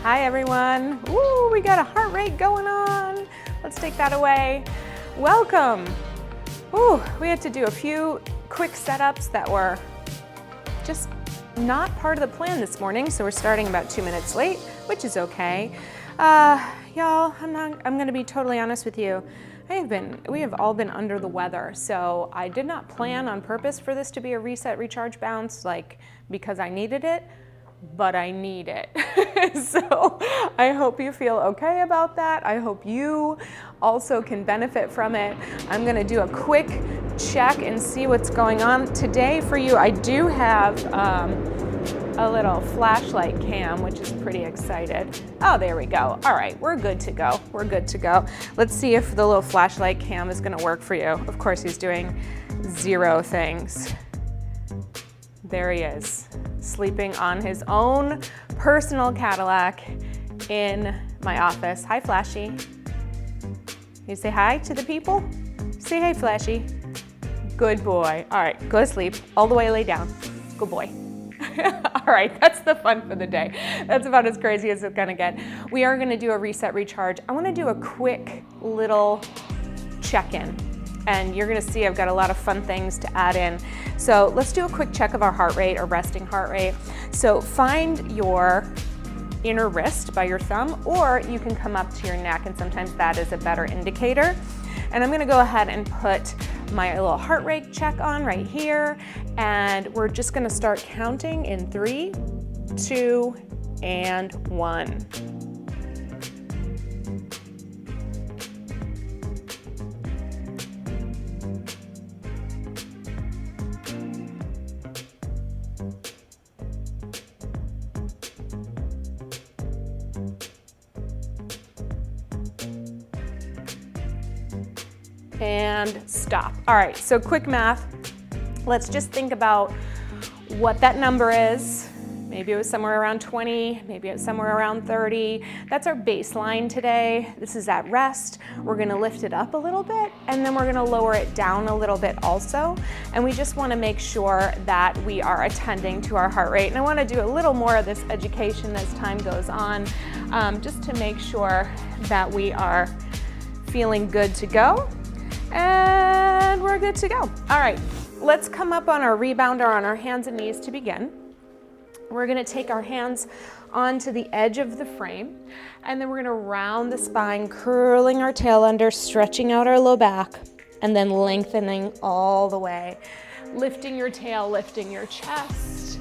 Hi everyone. Ooh, we got a heart rate going on. Let's take that away. Welcome. Ooh, we had to do a few quick setups that were just not part of the plan this morning, so we're starting about 2 minutes late, which is okay. Y'all, I'm gonna be totally honest with you. We have all been under the weather, so I did not plan on purpose for this to be a reset, recharge, bounce, like because I needed it, but I need it. So I hope you feel okay about that. I hope you also can benefit from it. I'm gonna do a quick check and see what's going on. Today for you, I do have a little flashlight cam, which is pretty excited. Oh, there we go. All right, we're good to go. We're good to go. Let's see if the little flashlight cam is gonna work for you. Of course, he's doing 0 things. There he is, sleeping on his own personal Cadillac in my office. Hi, Flashy. You say hi to the people? Say hi, Flashy. Good boy. All right, go to sleep. All the way lay down. Good boy. All right, that's the fun for the day. That's about as crazy as it's gonna get. We are gonna do a reset recharge. I wanna do a quick little check-in, and you're gonna see I've got a lot of fun things to add in. So let's do a quick check of our heart rate, or resting heart rate. So find your inner wrist by your thumb, or you can come up to your neck, and sometimes that is a better indicator. And I'm gonna go ahead and put my little heart rate check on right here, and we're just gonna start counting in 3, 2, and 1. And stop. All right, so quick math. Let's just think about what that number is. Maybe it was somewhere around 20, maybe it was somewhere around 30. That's our baseline today. This is at rest. We're gonna lift it up a little bit, and then we're gonna lower it down a little bit also. And we just wanna make sure that we are attending to our heart rate. And I wanna do a little more of this education as time goes on, just to make sure that we are feeling good to go. And we're good to go. All right, let's come up on our rebounder on our hands and knees to begin. We're gonna take our hands onto the edge of the frame, and then we're gonna round the spine, curling our tail under, stretching out our low back, and then lengthening all the way. Lifting your tail, lifting your chest,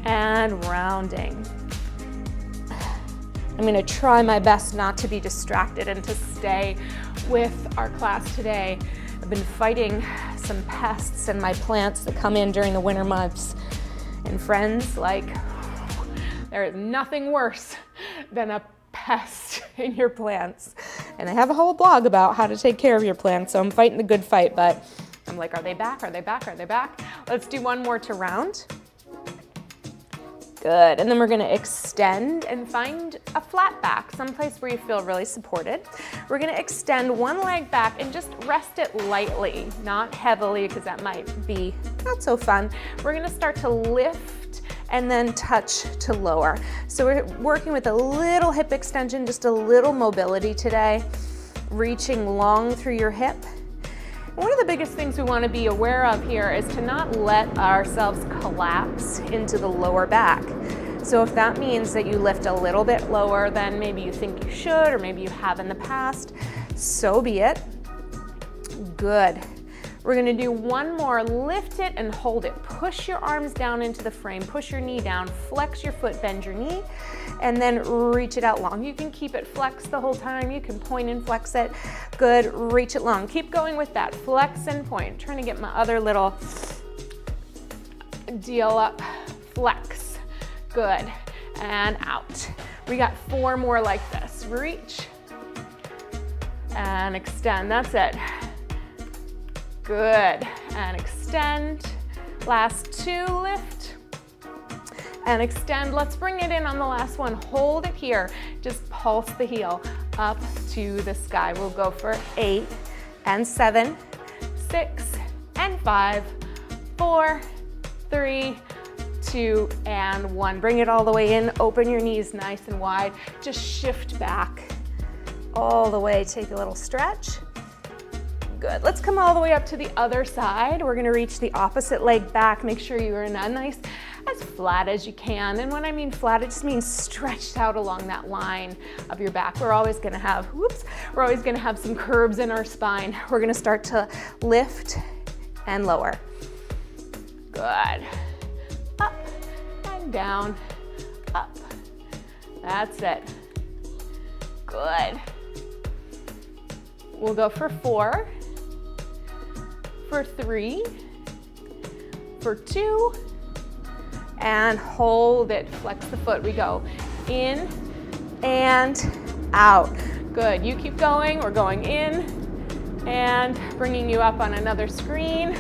and rounding. I'm gonna try my best not to be distracted and to stay with our class today. I've been fighting some pests in my plants that come in during the winter months. And friends, like, there is nothing worse than a pest in your plants. And I have a whole blog about how to take care of your plants, so I'm fighting the good fight, but I'm like, are they back? Are they back? Are they back? Let's do one more to round. Good, and then we're gonna extend and find a flat back, someplace where you feel really supported. We're gonna extend one leg back and just rest it lightly, not heavily, because that might be not so fun. We're gonna start to lift and then touch to lower. So we're working with a little hip extension, just a little mobility today, reaching long through your hip. One of the biggest things we want to be aware of here is to not let ourselves collapse into the lower back. So if that means that you lift a little bit lower than maybe you think you should, or maybe you have in the past, so be it. Good. We're gonna do one more. Lift it and hold it. Push your arms down into the frame, push your knee down, flex your foot, bend your knee, and then reach it out long. You can keep it flexed the whole time. You can point and flex it. Good, reach it long. Keep going with that, flex and point. I'm trying to get my other little deal up, flex. Good, and out. We got 4 more like this. Reach and extend, that's it. Good, and extend. Last 2, lift and extend. Let's bring it in on the last one. Hold it here. Just pulse the heel up to the sky. We'll go for 8 and 7, 6 and 5, 4, 3, 2, and 1. Bring it all the way in, open your knees nice and wide. Just shift back all the way, take a little stretch. Good, let's come all the way up to the other side. We're gonna reach the opposite leg back. Make sure you're in a nice, as flat as you can. And when I mean flat, it just means stretched out along that line of your back. We're always gonna have, we're always gonna have some curves in our spine. We're gonna start to lift and lower. Good. Up and down, up. That's it. Good. We'll go for 4, for 3, for 2, and hold it. Flex the foot. We go in and out. Good. You keep going. We're going in and bringing you up on another screen.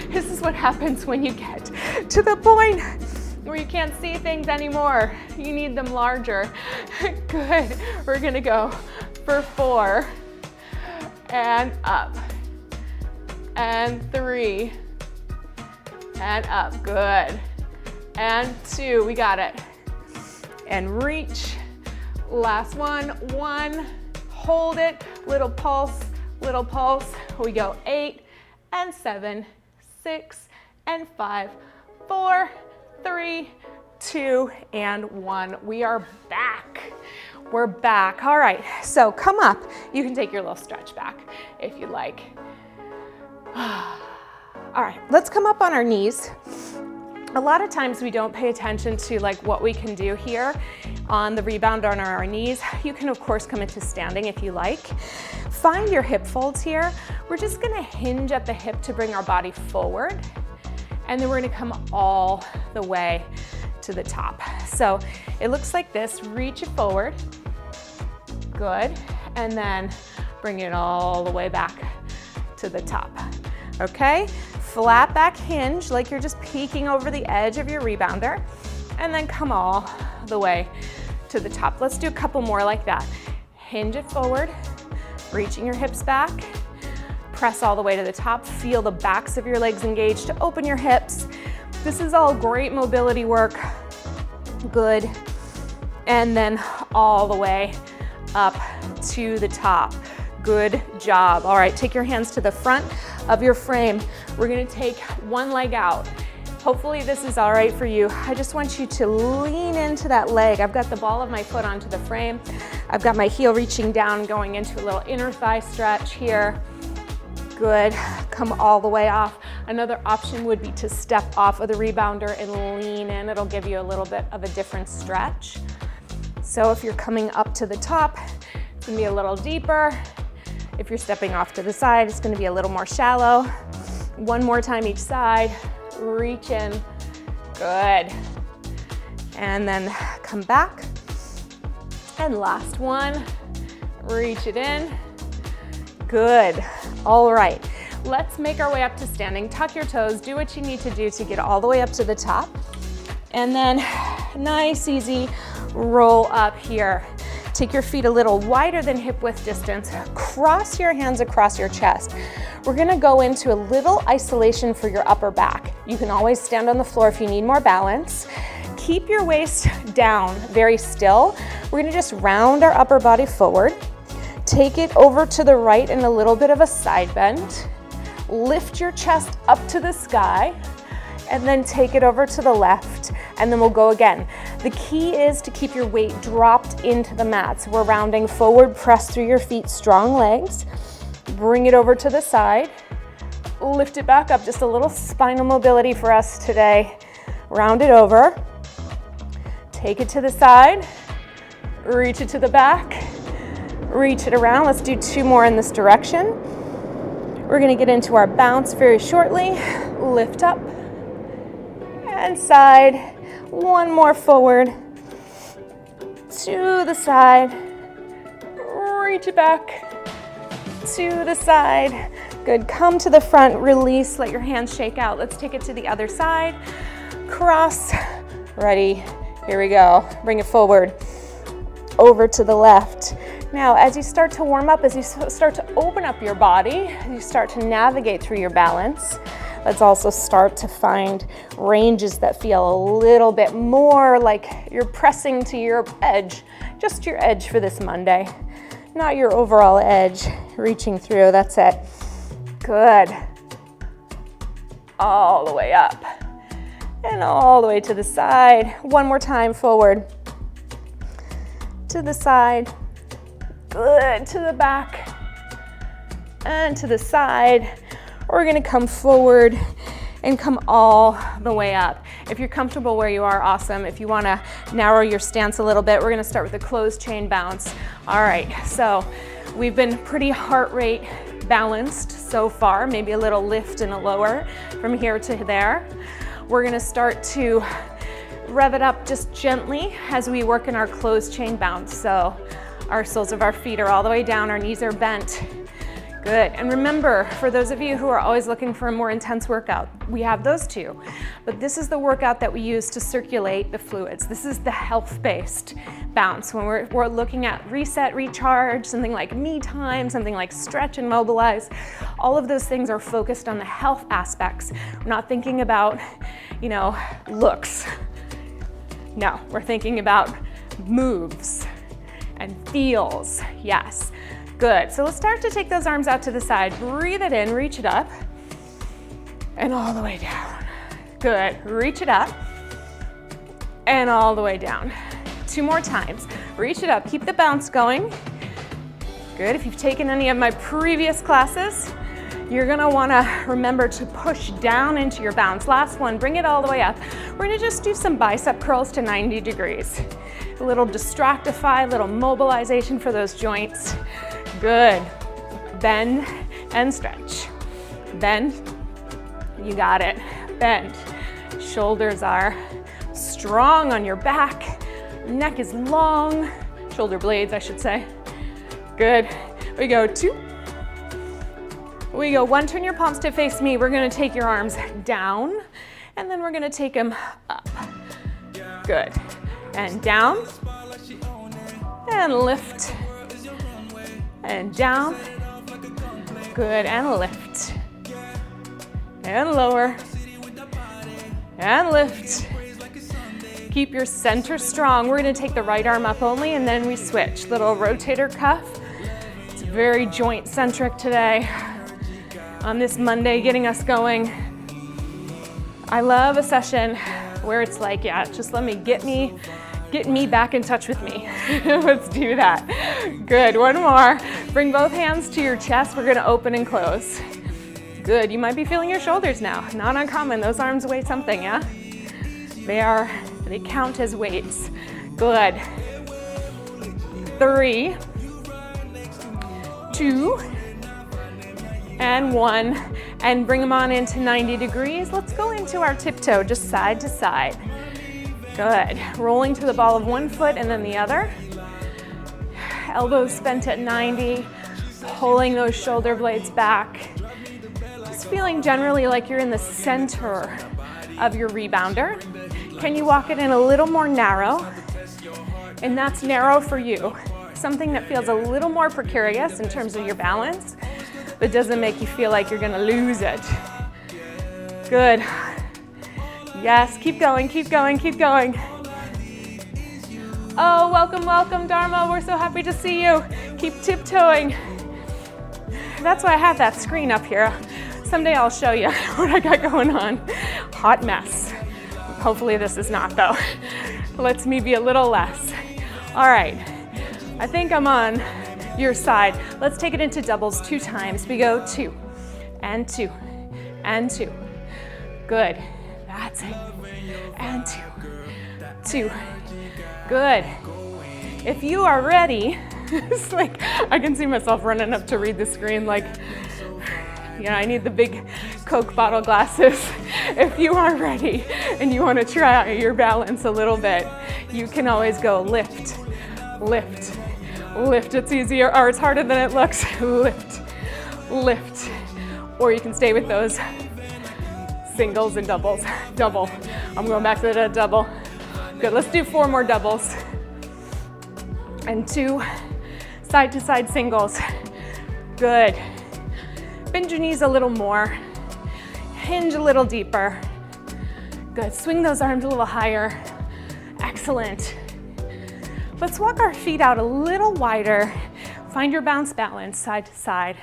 This is what happens when you get to the point where you can't see things anymore. You need them larger. Good. We're gonna go for 4 and up and 3 and up. Good. And 2, we got it. And reach. Last one, 1, hold it, little pulse, little pulse. We go 8 and 7, 6 and 5, 4, 3, 2, and 1. We are back. We're back. All right, so come up. You can take your little stretch back if you like. All right, let's come up on our knees. A lot of times we don't pay attention to like what we can do here on the Rebounder on our knees. You can of course come into standing if you like. Find your hip folds here. We're just gonna hinge at the hip to bring our body forward. And then we're gonna come all the way to the top. So it looks like this, reach it forward. Good, and then bring it all the way back to the top. Okay? Flat back hinge, like you're just peeking over the edge of your Rebounder, and then come all the way to the top. Let's do a couple more like that. Hinge it forward, reaching your hips back, press all the way to the top, feel the backs of your legs engaged to open your hips. This is all great mobility work. Good. And then all the way up to the top. Good job. All right, take your hands to the front of your frame. We're gonna take one leg out. Hopefully this is all right for you. I just want you to lean into that leg. I've got the ball of my foot onto the frame. I've got my heel reaching down, going into a little inner thigh stretch here. Good, come all the way off. Another option would be to step off of the Rebounder and lean in. It'll give you a little bit of a different stretch. So if you're coming up to the top, it's gonna be a little deeper. If you're stepping off to the side, it's gonna be a little more shallow. One more time each side, reach in, good. And then come back. And last one, reach it in, good. All right, let's make our way up to standing. Tuck your toes, do what you need to do to get all the way up to the top. And then nice, easy roll up here. Take your feet a little wider than hip width distance. Cross your hands across your chest. We're gonna go into a little isolation for your upper back. You can always stand on the floor if you need more balance. Keep your waist down, very still. We're gonna just round our upper body forward. Take it over to the right in a little bit of a side bend. Lift your chest up to the sky, and then take it over to the left, and then we'll go again. The key is to keep your weight dropped into the mat. So we're rounding forward, press through your feet, strong legs. Bring it over to the side. Lift it back up, just a little spinal mobility for us today. Round it over. Take it to the side. Reach it to the back. Reach it around. Let's do 2 more in this direction. We're gonna get into our bounce very shortly. Lift up and side. One more forward to the side. Reach it back to the side. Good, come to the front, release, let your hands shake out. Let's take it to the other side. Cross, ready, here we go. Bring it forward, over to the left. Now, as you start to warm up, as you start to open up your body, as you start to navigate through your balance, Let's also start to find ranges that feel a little bit more like you're pressing to your edge, just your edge for this Monday, not your overall edge, reaching through. That's it. Good. All the way up and all the way to the side. One more time, forward. To the side. Good. To the back and to the side. We're gonna come forward and come all the way up. If you're comfortable where you are, awesome. If you wanna narrow your stance a little bit, we're gonna start with a closed chain bounce. All right, so we've been pretty heart rate balanced so far, maybe a little lift and a lower from here to there. We're gonna start to rev it up just gently as we work in our closed chain bounce. So our soles of our feet are all the way down, our knees are bent. Good, and remember, for those of you who are always looking for a more intense workout, we have those too. But this is the workout that we use to circulate the fluids. This is the health-based bounce. When we're looking at reset, recharge, something like me time, something like stretch and mobilize, all of those things are focused on the health aspects. We're not thinking about, looks. No, we're thinking about moves and feels, yes. Good, so let's start to take those arms out to the side. Breathe it in, reach it up, and all the way down. Good, reach it up, and all the way down. 2 more times. Reach it up, keep the bounce going. Good, if you've taken any of my previous classes, you're gonna wanna remember to push down into your bounce. Last one, bring it all the way up. We're gonna just do some bicep curls to 90 degrees. A little distractify, a little mobilization for those joints. Good. Bend and stretch. Bend. You got it. Bend. Shoulders are strong on your back. Neck is long. Shoulder blades, I should say. Good. We go 2. We go 1. Turn your palms to face me. We're going to take your arms down, and then we're going to take them up. Good. And down. And lift. And down, good, and lift, and lower, and lift. Keep your center strong. We're gonna take the right arm up only, and then we switch. Little rotator cuff. It's very joint centric today on this Monday, getting us going. I love a session where it's like, yeah, just get me back in touch with me. Let's do that. Good, 1 more. Bring both hands to your chest. We're gonna open and close. Good, you might be feeling your shoulders now. Not uncommon, those arms weigh something, yeah? They count as weights. Good. 3, 2, and 1. And bring them on into 90 degrees. Let's go into our tiptoe, just side to side. Good. Rolling to the ball of 1 foot and then the other. Elbows bent at 90, pulling those shoulder blades back. Just feeling generally like you're in the center of your rebounder. Can you walk it in a little more narrow? And that's narrow for you. Something that feels a little more precarious in terms of your balance, but doesn't make you feel like you're gonna lose it. Good. Yes, keep going, keep going, keep going. Oh, welcome, welcome, Dharma. We're so happy to see you. Keep tiptoeing. That's why I have that screen up here. Someday I'll show you what I got going on. Hot mess. Hopefully this is not, though. Lets me be a little less. All right, I think I'm on your side. Let's take it into doubles 2 times. We go 2, and 2, and 2. Good. That's it. And 2, 2. Good. If you are ready, it's like I can see myself running up to read the screen like, I need the big Coke bottle glasses. If you are ready and you want to try your balance a little bit, you can always go lift, lift, lift. It's easier, or it's harder than it looks. Lift, lift. Or you can stay with those singles and doubles. Double. I'm going back to the double. Good, let's do 4 more doubles. And 2 side to side singles. Good. Bend your knees a little more. Hinge a little deeper. Good, swing those arms a little higher. Excellent. Let's walk our feet out a little wider. Find your bounce balance side to side.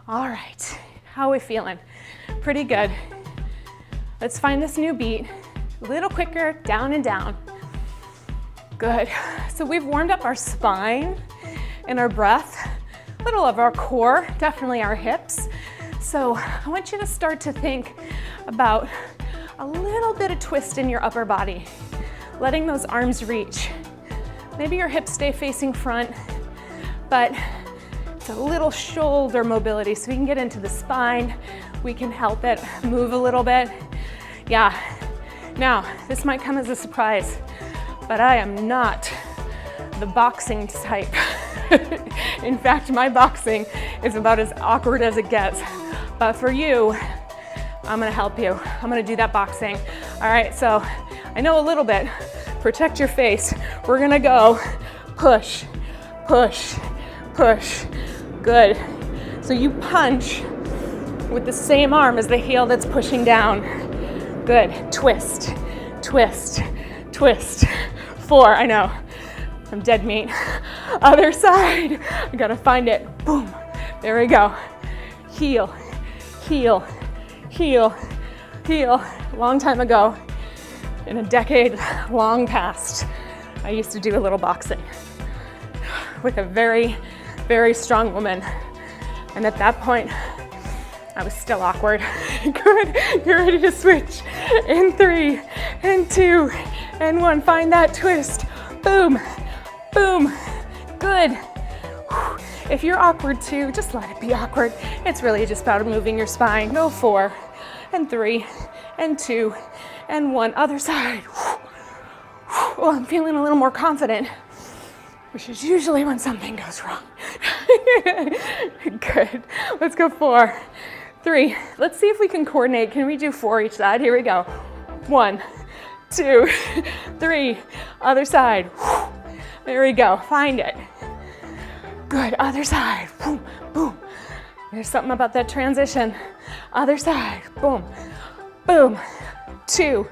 All right, how are we feeling? Pretty good. Let's find this new beat. A little quicker, down and down. Good. So we've warmed up our spine and our breath, a little of our core, definitely our hips. So I want you to start to think about a little bit of twist in your upper body, letting those arms reach. Maybe your hips stay facing front, but it's a little shoulder mobility so we can get into the spine. We can help it move a little bit. Yeah. Now, this might come as a surprise, but I am not the boxing type. In fact, my boxing is about as awkward as it gets. But for you, I'm gonna help you. I'm gonna do that boxing. All right, so I know a little bit. Protect your face. We're gonna go push, push, push. Good. So you punch with the same arm as the heel that's pushing down. Good. Twist, twist, twist. 4, I know. I'm dead meat. Other side. I gotta find it. Boom. There we go. Heel, heel, heel, heel. A long time ago, in a decade long past, I used to do a little boxing with a very, very strong woman. And at that point, I was still awkward. Good. You're ready to switch. In 3, and 2, and 1. Find that twist. Boom, boom. Good. If you're awkward too, just let it be awkward. It's really just about moving your spine. Go 4, and 3, and 2, and 1. Other side. Oh, I'm feeling a little more confident, which is usually when something goes wrong. Good. Let's go 4, 3. Let's see if we can coordinate. Can we do 4 each side? Here we go. 1, 2, 3. Other side. There we go. Find it. Good. Other side. Boom, boom. There's something about that transition. Other side. Boom, boom. 2,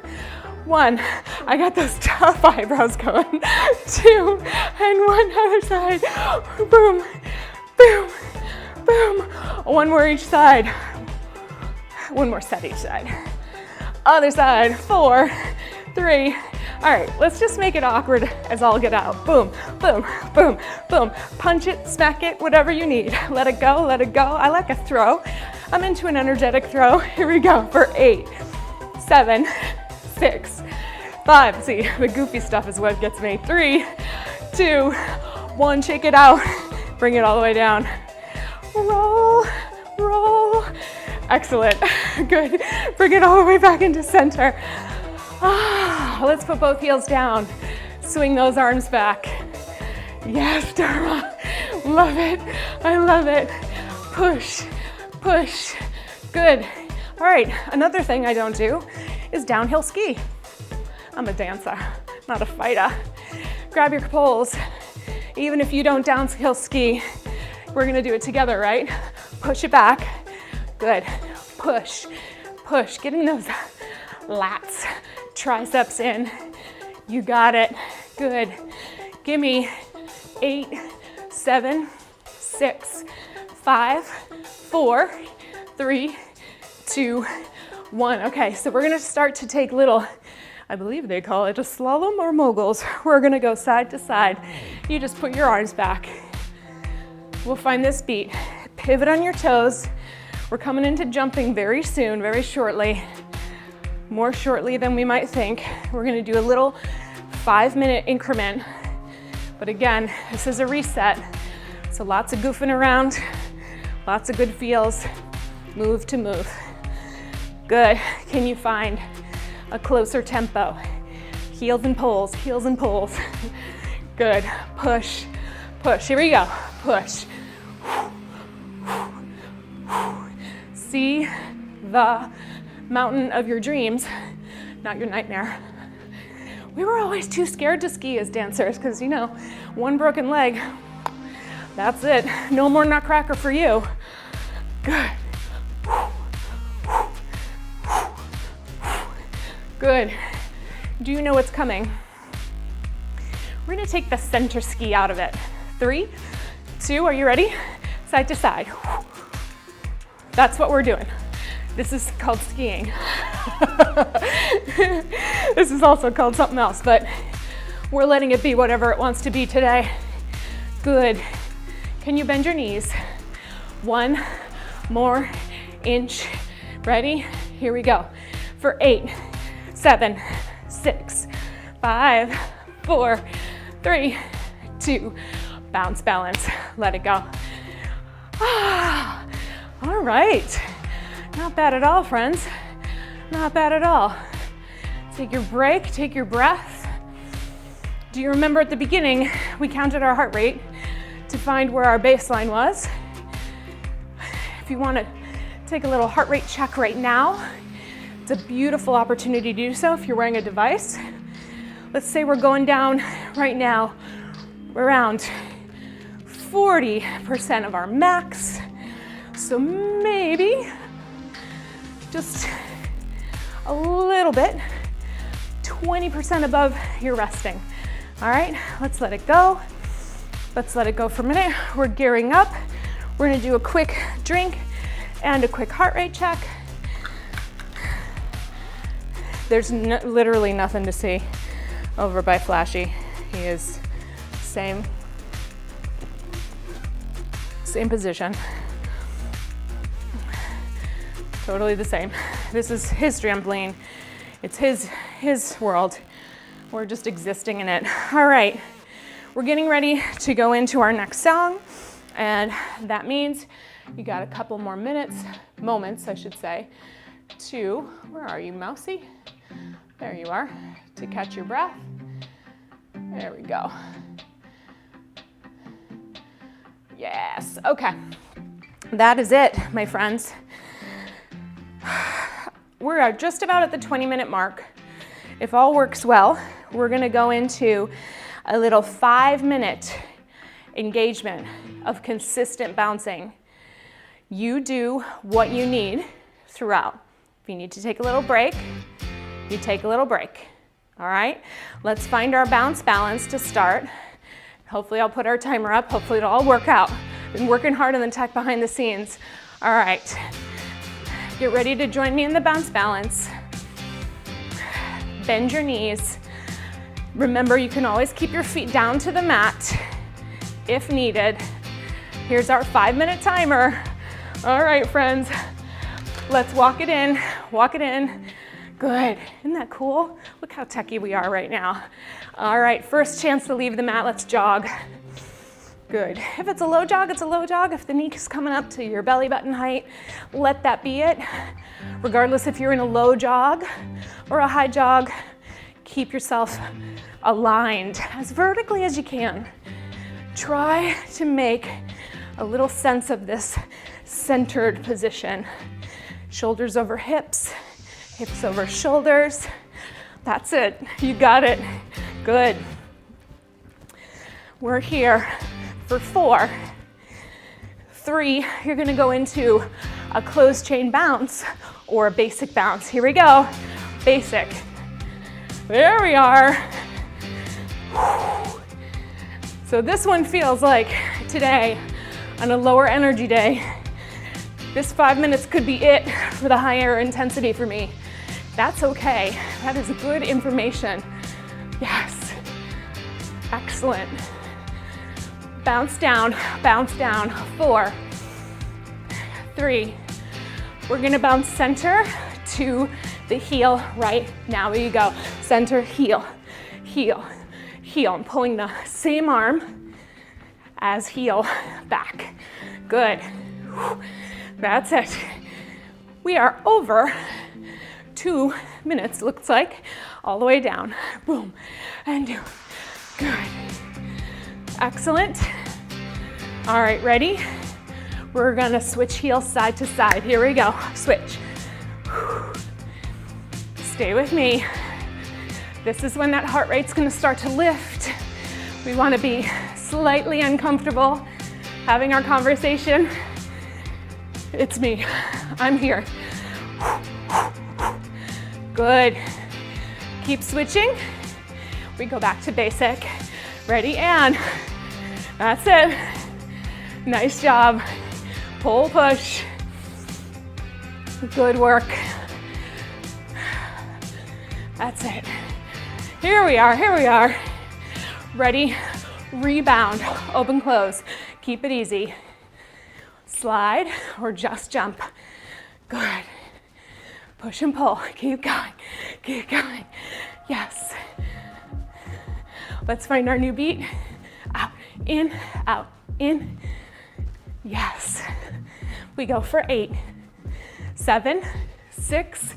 1. I got those tough eyebrows going. 2, and 1. Other side. Boom, boom, boom. 1 more each side. 1 more set each side. Other side. 4, 3. All right, let's just make it awkward as all get out. Boom, boom, boom, boom. Punch it, smack it, whatever you need. Let it go, let it go. I like a throw. I'm into an energetic throw. Here we go for 8, 7, 6, 5. See, the goofy stuff is what gets me. 3, 2, 1. Shake it out. Bring it all the way down. Roll, roll. Excellent. Good. Bring it all the way back into center. Let's put both heels down. Swing those arms back. Yes, Dharma. Love it. I love it. Push, push. Good. All right, another thing I don't do is downhill ski. I'm a dancer, not a fighter. Grab your poles. Even if you don't downhill ski, we're gonna do it together, right? Push it back. Good. Push, push. Getting those lats, triceps in. You got it. Good. Give me 8, 7, 6, 5, 4, 3, 2, 1. Okay, so we're gonna start to take little, I believe they call it a slalom or moguls. We're gonna go side to side. You just put your arms back. We'll find this beat. Pivot on your toes. We're coming into jumping very soon, very shortly. More shortly than we might think. We're gonna do a little 5-minute increment. But again, this is a reset. So lots of goofing around, lots of good feels, move to move. Good. Can you find a closer tempo? Heels and pulls, heels and pulls. Good. Push, push. Here we go. Push. See the mountain of your dreams, not your nightmare. We were always too scared to ski as dancers because, you know, 1 broken leg, that's it. No more nutcracker for you. Good. Good. Do you know what's coming? We're gonna take the center ski out of it. 3, 2, are you ready? Side to side. That's what we're doing. This is called skiing. This is also called something else, but we're letting it be whatever it wants to be today. Good. Can you bend your knees? 1 more inch. Ready? Here we go. For 8, 7, 6, 5, 4, 3, 2, bounce, balance. Let it go. All right. Not bad at all, friends. Not bad at all. Take your break, take your breath. Do you remember at the beginning, we counted our heart rate to find where our baseline was? If you want to take a little heart rate check right now, it's a beautiful opportunity to do so if you're wearing a device. Let's say we're going down right now around 40% of our max. So maybe just a little bit, 20% above your resting. All right, let's let it go. Let's let it go for a minute. We're gearing up. We're gonna do a quick drink and a quick heart rate check. There's literally nothing to see over by Flashy. He is same position. Totally the same. This is his trampoline. It's his world. We're just existing in it. All right, we're getting ready to go into our next song, and that means you got a couple more moments, I should say, to, where are you, Mousy? There you are, to catch your breath. There we go. Yes, okay. That is it, my friends. We're just about at the 20-minute mark. If all works well, we're gonna go into a little 5-minute engagement of consistent bouncing. You do what you need throughout. If you need to take a little break, you take a little break. All right, let's find our bounce balance to start. Hopefully I'll put our timer up. Hopefully it'll all work out. Been working hard on the tech behind the scenes. All right, get ready to join me in the bounce balance. Bend your knees. Remember, you can always keep your feet down to the mat if needed. Here's our 5-minute timer. All right, friends, let's walk it in, walk it in. Good, isn't that cool? Look how techie we are right now. All right, first chance to leave the mat, let's jog. Good, if it's a low jog, it's a low jog. If the knee is coming up to your belly button height, let that be it. Regardless if you're in a low jog or a high jog, keep yourself aligned as vertically as you can. Try to make a little sense of this centered position. Shoulders over hips, hips over shoulders. That's it, you got it. Good. We're here for 4, 3, you're gonna go into a closed chain bounce or a basic bounce. Here we go, basic. There we are. So this one feels like today, on a lower energy day, this 5 minutes could be it for the higher intensity for me. That's okay, that is good information. Yes, excellent. Bounce down, 4, 3. We're gonna bounce center to the heel right now. There you go, center, heel, heel, heel. I'm pulling the same arm as heel back. Good, that's it. We are over 2 minutes, looks like, all the way down. Boom, and do. Good. Excellent. All right, ready? We're gonna switch heels side to side. Here we go, switch. Stay with me. This is when that heart rate's gonna start to lift. We wanna be slightly uncomfortable having our conversation. It's me, I'm here. Good. Keep switching. We go back to basic. Ready, and that's it. Nice job. Pull, push. Good work. That's it. Here we are, here we are. Ready, rebound, open, close. Keep it easy. Slide or just jump. Good. Push and pull. Keep going. Keep going. Yes. Let's find our new beat. Out, in, out, in. Yes. We go for 8, 7, 6.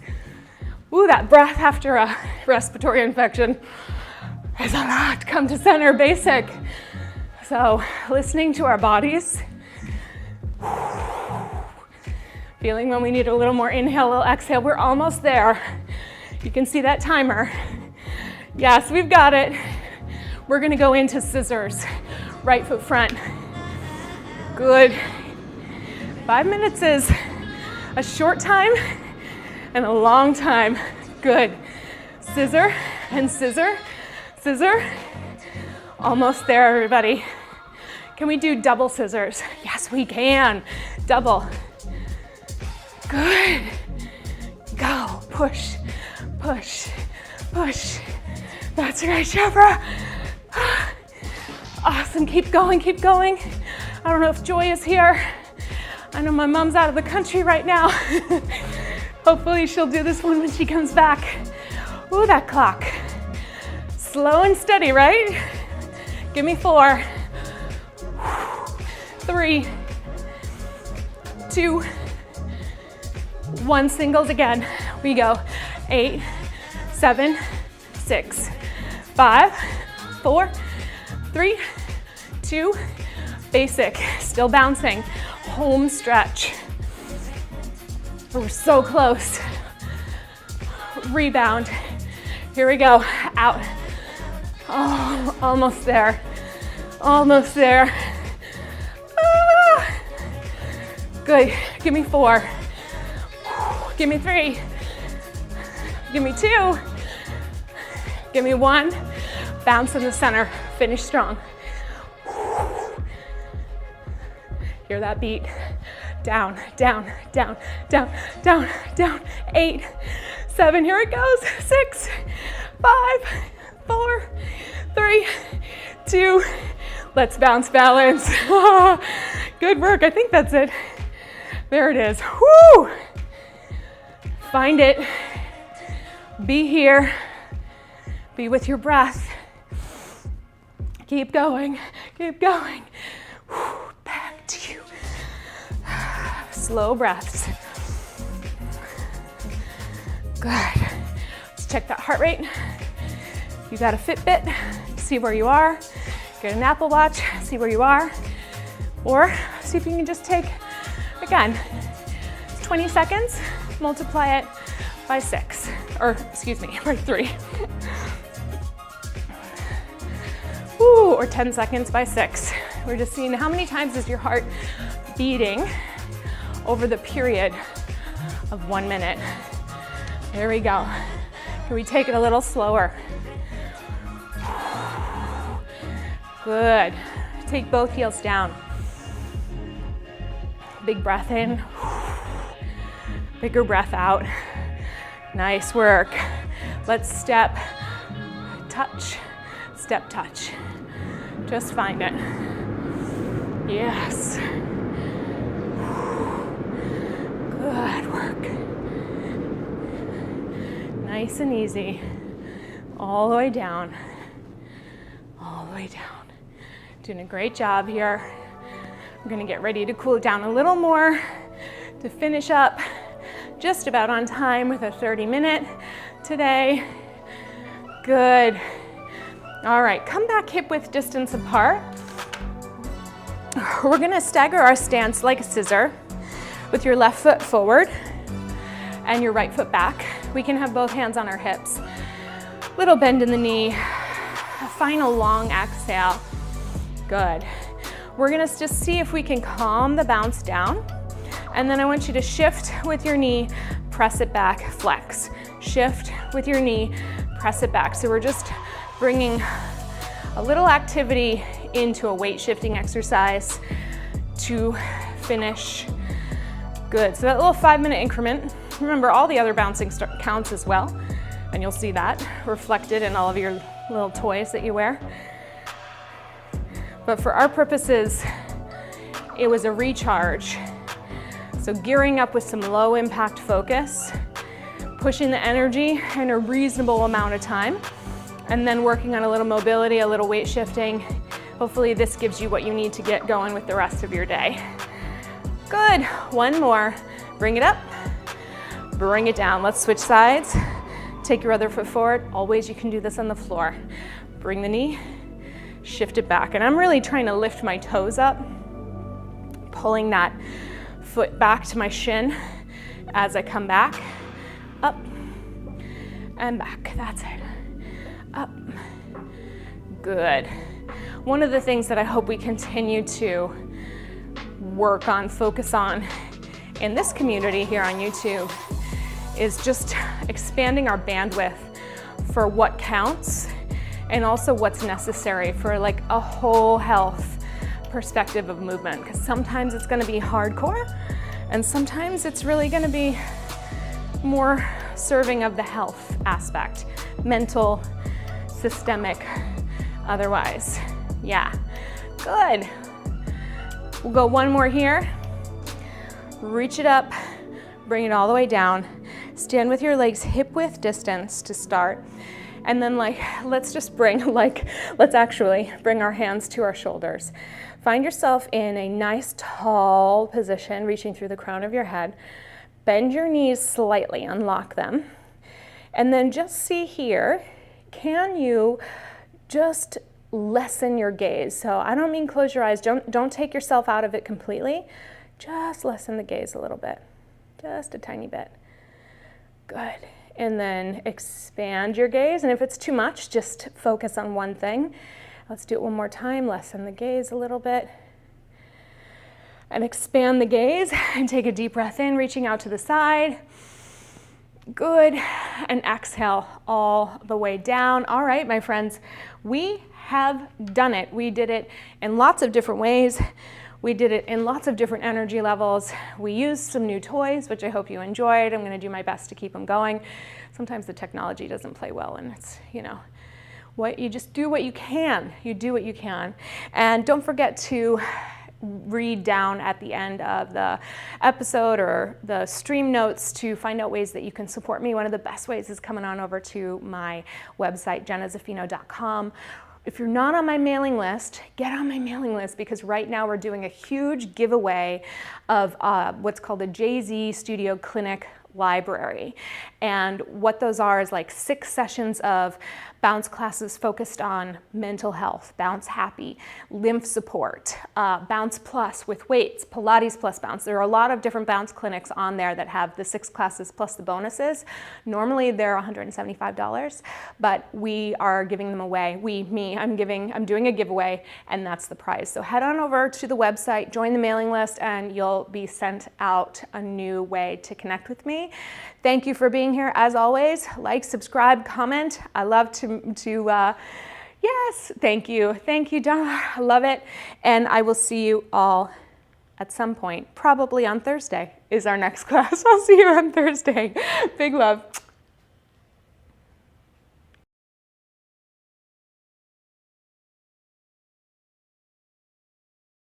Ooh, that breath after a respiratory infection is a lot. Come to center, basic. So listening to our bodies. Feeling when we need a little more inhale, a little exhale. We're almost there. You can see that timer. Yes, we've got it. We're gonna go into scissors. Right foot front. Good. 5 minutes is a short time and a long time. Good. Scissor and scissor, scissor. Almost there, everybody. Can we do double scissors? Yes, we can. Double. Good. Go. Push, push, push. That's right, Shevra. Awesome. Keep going, keep going. I don't know if Joy is here. I know my mom's out of the country right now. Hopefully she'll do this one when she comes back. Ooh, that clock. Slow and steady, right? Give me 4, 3, 2, 1. Singles again. We go 8, 7, 6, 5, 4, 3, 2, basic. Still bouncing. Home stretch. We're so close. Rebound. Here we go. Out. Oh, almost there. Almost there. Ah. Good. Give me 4. Give me 3. Give me 2. Give me 1. Bounce in the center. Finish strong. Hear that beat. Down, down, down, down, down, down. 8, 7, here it goes. 6, 5, 4, 3, 2. Let's bounce, balance. Good work. I think that's it. There it is. Woo! Find it. Be here. Be with your breath. Keep going. Keep going. Back to you. Slow breaths. Good. Let's check that heart rate. You got a Fitbit, see where you are. Get an Apple Watch, see where you are. Or see if you can just take, again, 20 seconds, multiply it by 6, or excuse me, by 3. Ooh, or 10 seconds by 6. We're just seeing how many times is your heart beating over the period of 1 minute. There we go. Can we take it a little slower? Good. Take both heels down. Big breath in. Bigger breath out. Nice work. Let's step, touch, step, touch. Just find it. Yes. Good work. Nice and easy. All the way down. All the way down. Doing a great job here. We're gonna get ready to cool it down a little more to finish up just about on time with a 30-minute today. Good. All right, come back hip width distance apart. We're gonna stagger our stance like a scissor with your left foot forward and your right foot back. We can have both hands on our hips. Little bend in the knee. A final long exhale. Good. We're gonna just see if we can calm the bounce down. And then I want you to shift with your knee, press it back, flex. Shift with your knee, press it back. So we're just bringing a little activity into a weight shifting exercise to finish. Good, so that little 5-minute increment. Remember, all the other bouncing counts as well, and you'll see that reflected in all of your little toys that you wear. But for our purposes, it was a recharge. So gearing up with some low impact focus, pushing the energy in a reasonable amount of time, and then working on a little mobility, a little weight shifting. Hopefully this gives you what you need to get going with the rest of your day. Good, one more. Bring it up, bring it down. Let's switch sides. Take your other foot forward. Always you can do this on the floor. Bring the knee, shift it back. And I'm really trying to lift my toes up, pulling that foot back to my shin as I come back. Up and back, that's it. Up, good. One of the things that I hope we continue to work on, focus on in this community here on YouTube is just expanding our bandwidth for what counts and also what's necessary for like a whole health perspective of movement. Because sometimes it's gonna be hardcore and sometimes it's really gonna be more serving of the health aspect, mental, systemic, otherwise. Yeah, good. We'll go one more here. Reach it up, bring it all the way down. Stand with your legs hip width distance to start. And then let's actually bring our hands to our shoulders. Find yourself in a nice tall position, reaching through the crown of your head. Bend your knees slightly, unlock them. And then just see here, can you just lessen your gaze? So I don't mean close your eyes, don't take yourself out of it completely. Just lessen the gaze a little bit, just a tiny bit. Good. And then expand your gaze. And if it's too much, just focus on one thing. Let's do it one more time. Lessen the gaze a little bit. And expand the gaze and take a deep breath in, reaching out to the side. Good. And exhale all the way down. All right, my friends, we have done it. We did it in lots of different ways. We did it in lots of different energy levels. We used some new toys, which I hope you enjoyed. I'm gonna do my best to keep them going. Sometimes the technology doesn't play well and it's, you just do what you can. You do what you can. And don't forget to read down at the end of the episode or the stream notes to find out ways that you can support me. One of the best ways is coming on over to my website, Jenna-Zaffino.com. If you're not on my mailing list, get on my mailing list because right now we're doing a huge giveaway of what's called a JZ Studio Clinic library. And what those are is like 6 sessions of bounce classes focused on mental health, bounce happy, lymph support, bounce plus with weights, Pilates plus bounce. There are a lot of different bounce clinics on there that have the 6 classes plus the bonuses. Normally they're $175, but we are giving them away. I'm doing a giveaway and that's the prize. So head on over to the website, join the mailing list, and you'll be sent out a new way to connect with me. Thank you for being here. As always, like, subscribe, comment. I love yes, thank you. Thank you, Donna. I love it. And I will see you all at some point, probably on Thursday is our next class. I'll see you on Thursday. Big love.